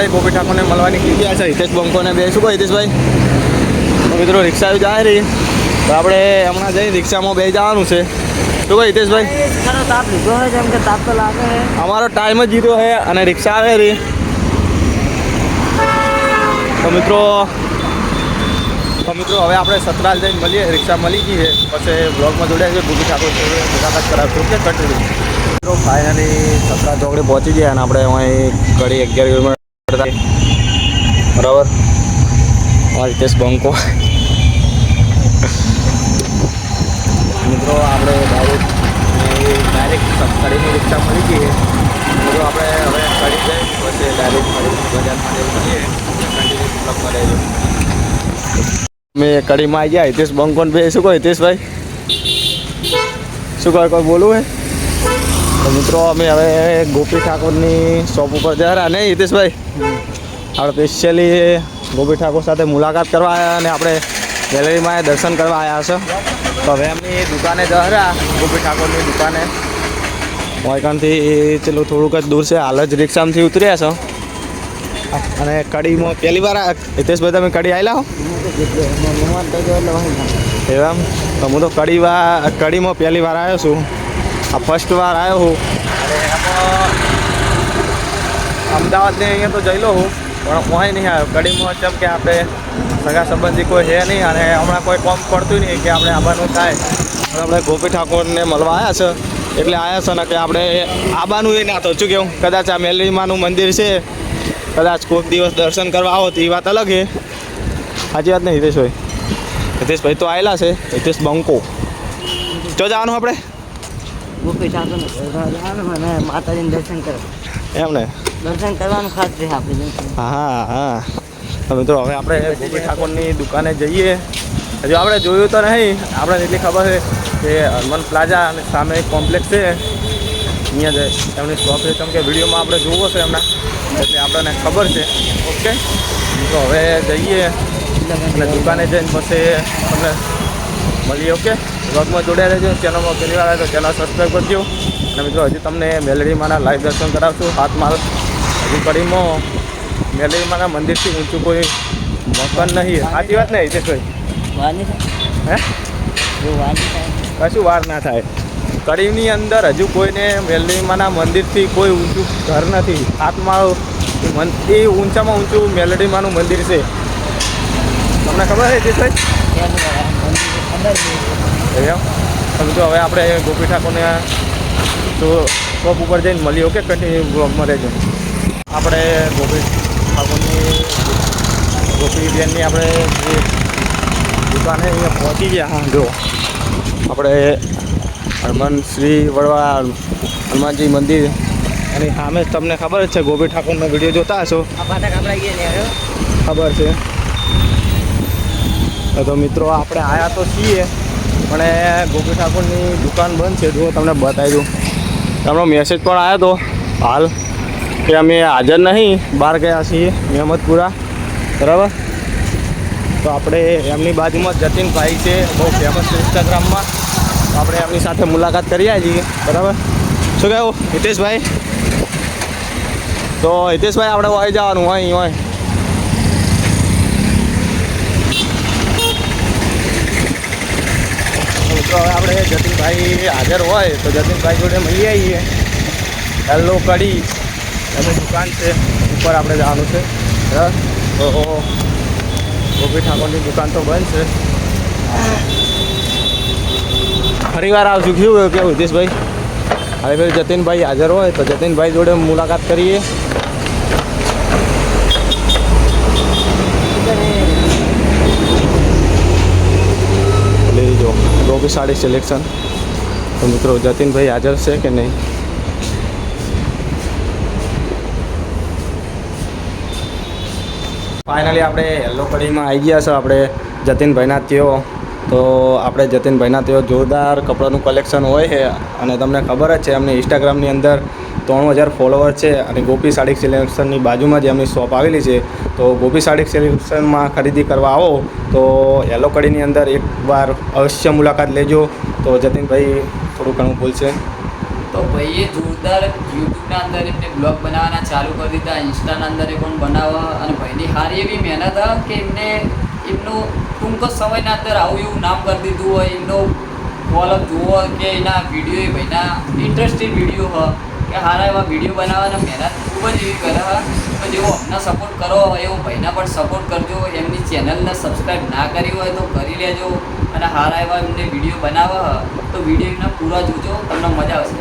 આપણે ગોપી ઠાકોરને મળવાની કીધી છે હિતેશ બંકોને બે શું કહો હિતેશભાઈ? તો મિત્રો રિક્ષા જાય રહી તો આપણે હમણાં જઈ રિક્ષામાં બે જવાનું છે. શું કહો હિતેશભાઈ? તાપ લીધો હોય જેમ કે તાપ તો લાગે છે. અમારો ટાઈમ જ જીત્યો છે અને રિક્ષા આવે રહી. તો મિત્રો હવે આપણે સતરાલ જઈને મળીએ. રિક્ષા મળી ગઈ છે પછી બ્લોગમાં જોડ્યા છે. ગોપી ઠાકોર મુલાકાત કરાવશું કે કન્ટિન્યુ. મિત્રો ફાઇનલી સતરાલ ચોકડી પહોંચી ગયા અને આપણે અહીં ઘડી 11 કિલોમીટર બરાબર. હિતેશ બંકો મિત્રો આપણે ડાયરેક્ટ કડીની રિક્ષા મળી ગઈ છે. મિત્રો આપણે હવે કડી જઈ પછી ડાયરેક્ટ બજારમાં મળીએ. મેં કડીમાં આવી ગયા. હિતેશ બંકોન બે શું કહો હિતેશભાઈ? શું કહો કોઈ બોલવું હે? તો મિત્રો અમે હવે ગોપી ઠાકોરની શોપ ઉપર જઈ રહ્યા નહીં હિતેશભાઈ? આપણે સ્પેશિયલી ગોપી ઠાકોર સાથે મુલાકાત કરવા આવ્યા અને આપણે ગેલેરીમાં દર્શન કરવા આવ્યા છે. તો હવે એમની દુકાને જઈ રહ્યા ગોપી ઠાકોરની દુકાને. વાયકાનથી ચલો થોડુંક જ દૂર છે. હાલ જ રિક્ષામાંથી ઉતર્યા છો અને કડીમાં પહેલી વાર હિતેશભાઈ તમે કડી આવેલા હો? એમ તો હું તો કડીમાં પહેલી વાર આવ્યો છું. આ ફર્સ્ટ વાર આવ્યો હું. અમદાવાદને અહીંયા તો જઈ લો હું પણ કોઈ નહીં આવ્યો કડીમાં. જેમ કે આપણે સગા સંબંધી કોઈ છે નહીં અને હમણાં કોઈ કોમ પડતું નહીં કે આપણે આવવાનું થાય. આપણે ગોપી ઠાકોરને મળવા આવ્યા છે એટલે આવ્યા છે ને કે આપણે આવવાનું એ ના તો શું કેવું કદાચ આ મેલડીમાનું મંદિર છે કદાચ કોઈક દિવસ દર્શન કરવા આવો તો એ વાત અલગ છે. સાચી વાત નહીં હિતેશભાઈ? હિતેશભાઈ તો આવેલા છે. હિતેશ બંકો તો જવાનું આપણે ગોપી ઠાકોર માતાજીને દર્શન કરવા એમ ને દર્શન કરવાનું ખાસ છે આપણે. હા હા તો મિત્રો હવે આપણે ગોપી ઠાકોરની દુકાને જઈએ. હજુ આપણે જોયું તો નહીં. આપણે એટલી ખબર છે કે હનુમાન પ્લાઝા અને સામે એક કોમ્પ્લેક્સ છે અહીંયા જાય એમની શોપ છે. કેમ કે વિડીયોમાં આપણે જોવો છે એમના એટલે આપણને ખબર છે. ઓકે તો હવે જઈએ અને દુકાને જઈને પછી તમને મળીએ. ઓકે બ્લોગમાં જોડાયા રહેજો. ચેનલમાં પહેલી વાર આવે તો ચેનલ સબસ્ક્રાઈબ કરજો. અને મિત્રો હજી તમને મેલડીમાંના લાઈવ દર્શન કરાવશું. હાથમાલ હજુ કડીમાં મેલડીમાંના મંદિરથી ઊંચું કોઈ મકાન નહીં. સાચી વાત નહીં હિતેશભાઈ? હે કશું વાર ના થાય. કડીની અંદર હજુ કોઈને મેલડીમાંના મંદિરથી કોઈ ઊંચું ઘર નથી. હાથમાળ એ ઊંચામાં ઊંચું મેલડીમાંનું મંદિર છે. તમને ખબર છે હિતેશભાઈ? એમ તો હવે આપણે ગોપી ઠાકોરને તો શોપ ઉપર જઈને મળીએ. ઓકે કન્ટિન્યુ બ્લોગમાં રહેજો. આપણે ગોપી ઠાકોરની ગોપી બેનની આપણે દુકાને અહીંયા પહોંચી ગયા. હા જો આપણે હનુમાનશ્રી વડવા હનુમાનજી મંદિર એની સામે તમને ખબર જ છે. ગોપી ઠાકોરનો વિડીયો જોતા હશો ખબર છે. તો મિત્રો આપણે આવ્યા તો છીએ પણ ગોપી ઠાકોરની દુકાન બંધ છે. જો તમને બતાવી દઉં એમનો મેસેજ પણ આવ્યો હતો હાલ કે અમે હાજર નહીં બહાર ગયા છીએ મહેમદપુરા બરાબર. તો આપણે એમની બાજુમાં જતીનભાઈ છે બહુ ફેમસ છે ઇન્સ્ટાગ્રામમાં. તો આપણે એમની સાથે મુલાકાત કરી આવી છીએ બરાબર. શું કહેવું હિતેશભાઈ? તો હિતેશભાઈ આપણે આવી જવાનું અહીં હોય. તો હવે આપણે જતીનભાઈ હાજર હોય તો જતીનભાઈ જોડે મળી આવીએ. હેલો કડી એની દુકાન છે ઉપર આપણે જવાનું છે બરાબર. તો ગોપી ઠાકોરની દુકાન તો બંધ છે. ફરી વાર આવશું કેવું હિતેશભાઈ? હવે ફરી જતીનભાઈ હાજર હોય તો જતીનભાઈ જોડે મુલાકાત કરીએ. લેજો ગોપી સાડી સિલેક્શન. તો મિત્રો જતીનભાઈ હાજર છે કે નહીં? ફાઇનલી આપણે યલો કડીમાં આવી ગયા છે. આપણે જતીનભાઈના તેઓ તો આપણે જતીનભાઈના તેઓ જોરદાર કપડાનું કલેક્શન હોય છે અને તમને ખબર જ છે એમની ઇન્સ્ટાગ્રામની અંદર 3000 ફોલોવર છે. અને ગોપી સાડી સિલેક્શનની બાજુમાં જ એમની શોપ આવેલી છે. તો ગોપી સાડી સિલેક્શનમાં ખરીદી કરવા આવો તો યલો કડીની અંદર એકવાર અવશ્ય મુલાકાત લેજો. તો જતીનભાઈ થોડું ઘણું બોલશે. તો ભાઈએ જોરદાર યુટ્યુબના અંદર એમને બ્લોગ બનાવવાના ચાલુ કરી દીધા, ઇન્સ્ટાના અંદર પણ બનાવવા, અને ભાઈની સારી એવી મહેનત કે એમને એમનો ટૂંક સમયના અંદર આવું એવું નામ કરી દીધું હોય. એમનો વોલક જુઓ કે એના વિડીયો, એ ભાઈના ઇન્ટરેસ્ટિંગ વિડીયો હોય કે સારા એવા વિડીયો બનાવવાના મહેનત ખૂબ જ એવી કરે છે. તો જેવો અમને સપોર્ટ કરો એવો ભાઈના પણ સપોર્ટ કરજો. એમની ચેનલને સબસ્ક્રાઈબ ના કરી હોય તો કરી લેજો, અને સારા એવા એમને વિડીયો બનાવવા તો વિડીયો એમના પૂરા જોજો, તમને મજા આવશે.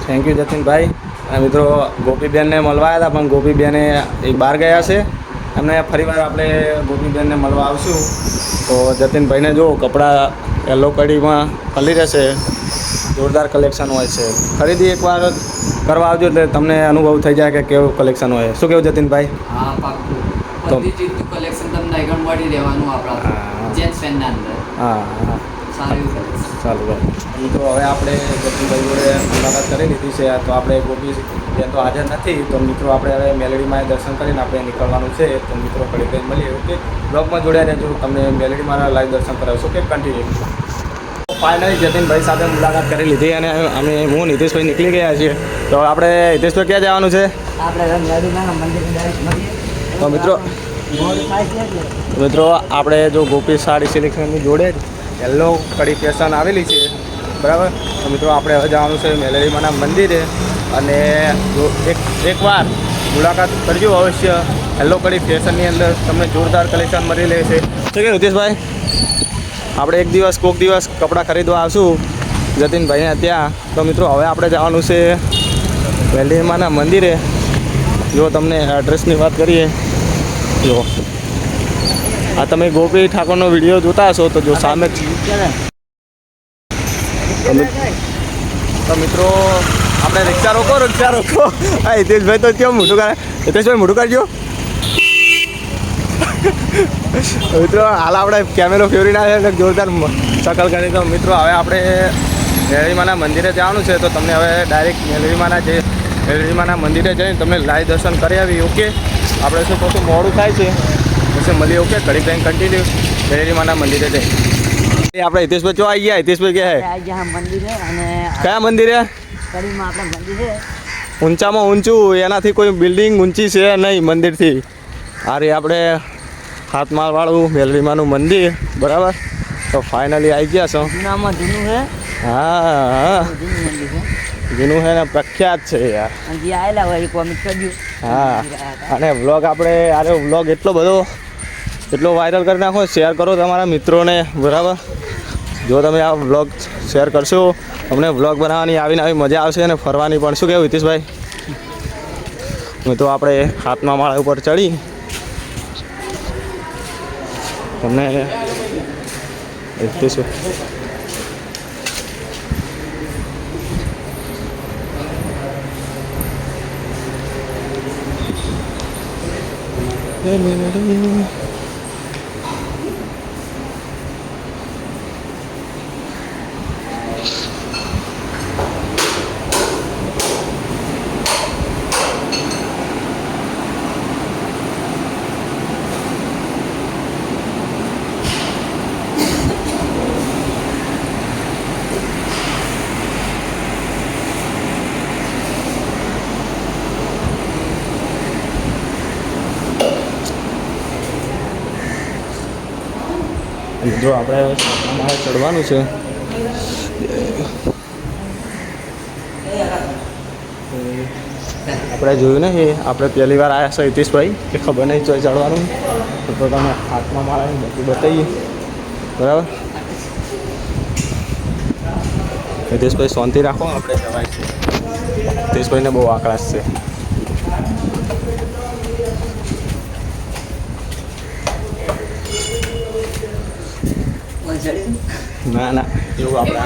થેન્ક યુ જતીનભાઈ. અને મિત્રો ગોપીબેનને મળવા આવ્યા હતા, પણ ગોપીબેને એ બહાર ગયા છે. એમને ફરીવાર આપણે ગોપીબેનને મળવા આવશું. તો જતીનભાઈને જો કપડાં યલો કડીમાં ખલી રહેશે, જોરદાર કલેક્શન હોય છે. ખરીદી એકવાર કરવા આવજો એટલે તમને અનુભવ થઈ જાય કે કેવું કલેક્શન હોય. શું કેવું જતીનભાઈ? હા, પાક્કું. તો બધી ચીજનું કલેક્શન તમને આગળ મળી રહેવાનું આપણા હા. જેન્ટ્સ પેનના અંદર. હા હા, સારું એવું કલેક્શન. ચાલુ ભાઈ. મિત્રો હવે આપણે જતીનભાઈ જોડે મુલાકાત કરી લીધી છે. તો આપણે ગોપી બેન તો હાજર નથી, તો મિત્રો આપણે હવે મેલેડીમાં દર્શન કરીને આપણે નીકળવાનું છે. તો મિત્રો ઘડી કંઈ મળીએ. ઓકે, બ્લોગમાં જોડ્યા રહેજો. તમને મેલેડીમાં લાઈવ દર્શન કરાવશો કે કન્ટિન્યુ. ફાઇનલી જતીનભાઈ સાથે મુલાકાત કરી લીધી અને હું નીતિશભાઈ નીકળી ગયા છીએ. તો આપણે હિતેશભાઈ ક્યાં જવાનું છે? આપણે રંગલાડીના મંદિર ડાયરેક્ટ મળીએ. તો મિત્રો મોડ થાય છે એટલે મિત્રો આપણે જો ગોપી સાડી સિલેક્શનની જોડે જ યલો કડી ફેશન આવેલી છે, બરાબર. તો મિત્રો આપણે હવે જવાનું છે મેલેડીમાના મંદિરે, અને જો એકવાર મુલાકાત કરજો અવશ્ય. યલો કડી ફેશનની અંદર તમને જોરદાર કલેક્શન મળી રહેશે. શું કે હિતેશભાઈ, આપણે એક દિવસ કોઈક દિવસ કપડાં ખરીદવા આવશું જતીનભાઈને ત્યાં. તો મિત્રો હવે આપણે જવાનું છે મેલેડીમાના મંદિરે. જો તમને એડ્રેસની વાત કરીએ, જો આ તમે ગોપી ઠાકોરનો વિડીયો જોતા હશો તો જો સામે જ. તો મિત્રો આપણે રિક્ષા રોકો. હા હિતેશભાઈ તો કેવું મોટું કરે? હિતેશભાઈ મોટું કરજો. મિત્રો હાલ આપણે કેમેરો ફેરવીને આવ્યા જોરદાર શકલ કરી. તો મિત્રો હવે આપણે મેલેડીમાના મંદિરે જવાનું છે. તો તમને હવે ડાયરેક્ટ મેલેડીમાના મંદિરે જઈને તમને લાઈવ દર્શન કરી આવી. ઓકે, આપણે શું કહું મોડું થાય છે પછી મળીએ. ઓકે, ઘડી ટાઈમ કન્ટિન્યુ મેલેડીમાના મંદિરે જઈ. આપણે હિતેશભાઈ જો આવી ગયા. હિતેશભાઈ ક્યાં હે? આ જ્યાં મંદિર છે, અને કયા મંદિરે? કડીમાં આપણા મંદિર છે. ઊંચામાં ઊંચું, એનાથી કોઈ બિલ્ડિંગ ઊંચી છે નહીં મંદિરથી. આ રે આપણે હાથમાળવાળું મેલેડીમાનું મંદિર, બરાબર. તો ફાઇનલી આવી ગયા છો. જૂનામાં જૂનું છે. હા, જૂનું મંદિર છે, જૂનું છે ને પ્રખ્યાત છે યાર. અને જે આવેલા હોય એ કોમિક કર્યું. હા, અને વ્લોગ આપણે વ્લોગ એટલો વાયરલ કરી નાખો. શેર કરો તમારા મિત્રોને, બરાબર. જો તમે આ વ્લોગ શેર કરશો, તમને વ્લોગ બનાવવાની આવી મજા આવશે અને ફરવાની પણ. શું કહેવું હિતેશભાઈ? તો આપણે હાથમાં માળા ઉપર ચડી તમને હિતેશભાઈ જો આપણે માળે ચડવાનું છે. આપણે જોયું ને એ આપણે પહેલી વાર આવ્યા છો હિતેશભાઈ કે ખબર નહીં ચોય ચડવાનું. તો તમે હાથમાં માળાની બધું બતાવીએ, બરાબર. હિતેશભાઈ શાંતિ રાખો, આપણે જવાય છે. હિતેશભાઈને બહુ આક્રાશ છે. ના ના, એવું આપણે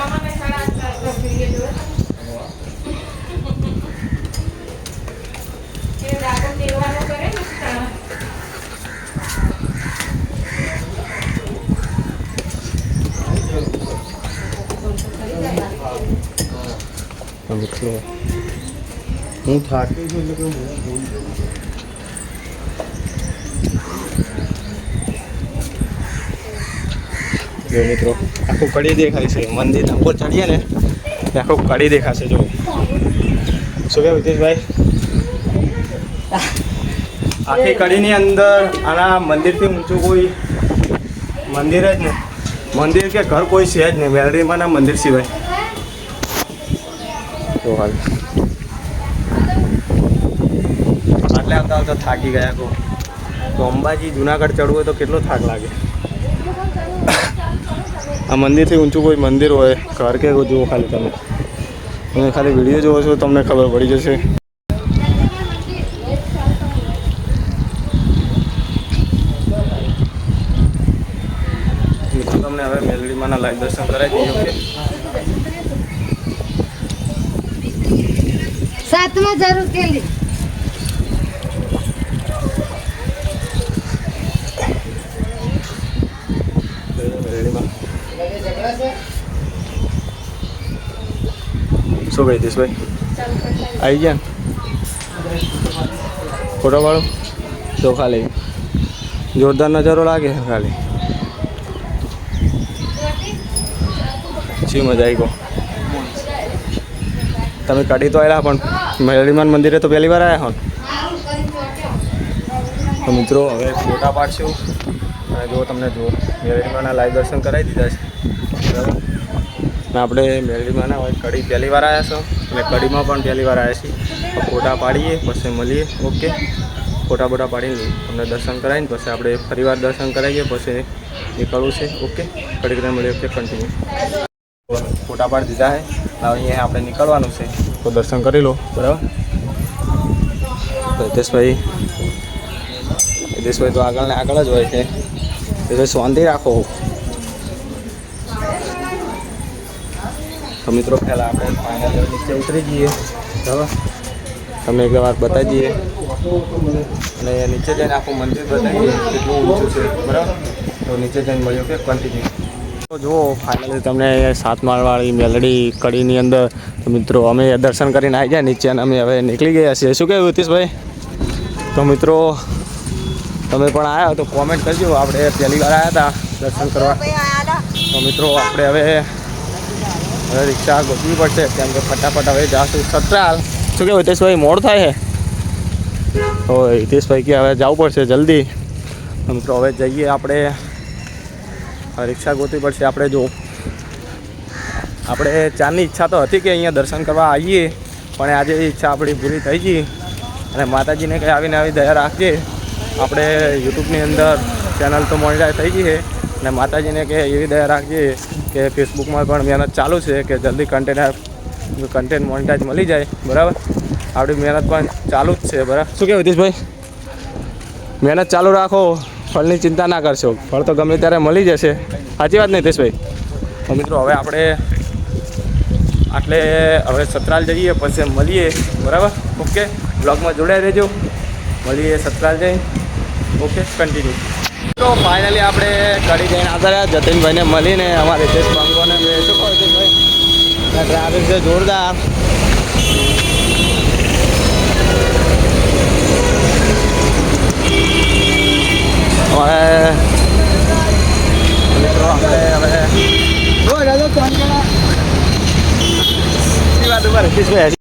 હું થાકી છું એટલે જો મિત્રો આખું કડી દેખાય છે. મંદિરના ઉપર ચડીએ ને આખો કડી દેખાશે જો. શું કે વિતેશભાઈ? આખી કડીની અંદર આના મંદિરથી ઊંચું કોઈ મંદિર જ નહીં. મંદિર કે ઘર કોઈ છે જ નહીં મેલડીમાંના મંદિર સિવાય. તો હાલ આટલે આવતા આવતા થાકી ગયા કહો. તો અંબાજી જુનાગઢ ચડવું હોય તો કેટલો થાક લાગે. આ મંદિરથી ઊંચું કોઈ મંદિર હોય ઘર કે જુઓ ખાલી તમે ખાલી વિડીયો જોવો છો તમને ખબર પડી જશે. તમને હવે મેલડીમાંના લાઈવ દર્શન કરાવી દઈએ. ઓકે, સાતમાં જરૂર કેલી મેલડીમાં શું કહી દઈશ ભાઈ? આવી ગયા ને ફોટો વાળો તો ખાલી જોરદાર નજારો લાગે ખાલી. શી મજા આવી ગયો. તમે કડી તો આવ્યા પણ મેલડીમાન મંદિરે તો પહેલી વાર આવ્યા હો. તો મિત્રો હવે ફોટા પાડશું અને જો તમને જો મેલડીમાના લાઈવ દર્શન કરાવી દીધા છે બરાબર. અને આપણે મેલડીમાના હવે કડી પહેલી વાર આવ્યા છો અને કડીમાં પણ પહેલી વાર આવ્યા છીએ. ફોટા પાડીએ પછી મળીએ. ઓકે, ફોટા બોટા પાડીને તમને દર્શન કરાવીને પછી આપણે ફરીવાર દર્શન કરાવીએ પછી નીકળવું છે. ઓકે, કડી કરીને મળીએ. Okay, continue. ફોટા પાડી દીધા છે. હવે અહીંયા આપણે નીકળવાનું છે તો દર્શન કરી લો બરાબર. હિતેશભાઈ તો આગળ ને આગળ જ હોય છે. એટલે શાંતિ રાખો. તો મિત્રો પહેલાં આપણે ફાઇનલ નીચે ઉતરી જઈએ બરાબર. તમને એક વાર બતાવી દઈએ અને નીચે જઈને આખું મંદિર બતાવીએ કેટલું ઊંચું છે બરાબર. તો નીચે જઈને મળ્યો કે કન્ટિન્યુ. તો જુઓ ફાઇનલી તમને 7 માળવાળી મેલડી કડીની અંદર તો મિત્રો અમે દર્શન કરીને આવી ગયા નીચે અને અમે હવે નીકળી ગયા છીએ. શું કહેવું હિતેશભાઈ? તો મિત્રો તમે પણ આવ્યા તો કોમેન્ટ કરજો. આપણે પહેલી વાર આવ્યા હતા દર્શન કરવા. તો મિત્રો આપણે હવે રિક્ષા ગોતવી પડશે કેમ કે ફટાફટ હવે જાશું સત્રાલ. શું કહેવું હિતેશભાઈ? મોડું થાય છે. તો હિતેશભાઈ કે હવે જવું પડશે જલ્દી. તો મિત્રો હવે જઈએ આપણે. રિક્ષા ગોતવી પડશે આપણે. જો આપણે ચારની ઈચ્છા તો હતી કે અહીંયા દર્શન કરવા આવીએ પણ આજે ઈચ્છા આપણી પૂરી થઈ ગઈ. અને માતાજીને કંઈ આવીને આવી દયા રાખજે. આપણે યુટ્યુબની અંદર ચેનલ તો મોનિટાઈઝ થઈ ગઈ છે અને માતાજીને કે એવી દયા રાખજે કે ફેસબુકમાં પણ મહેનત ચાલુ છે કે જલ્દી કન્ટેન્ટ મોનિટાઈઝ મળી જાય બરાબર. આપણી મહેનત પણ ચાલુ જ છે બરાબર. શું કહેવું હિતેશભાઈ? મહેનત ચાલુ રાખો, ફળની ચિંતા ના કરશો. ફળ તો ગમે ત્યારે મળી જશે. સાચી વાત નહીં હિતેશભાઈ? તો મિત્રો હવે આપણે હવે સતરાલ જઈએ પછી મળીએ બરાબર. ઓકે, બ્લોગમાં જોડાઈ રહેજો. મળીએ સતરાલ જઈ. Okay, continue. તો ફાઇનલી આપણે કડી જઈને આવતા રહ્યા જતીનભાઈને મળીને અમારા હિતેશ બંગોને મેં શું કહું હિતેશભાઈ? ટ્રાફિક છે જોરદાર. મિત્રો આપણે હવે હિતેશભાઈ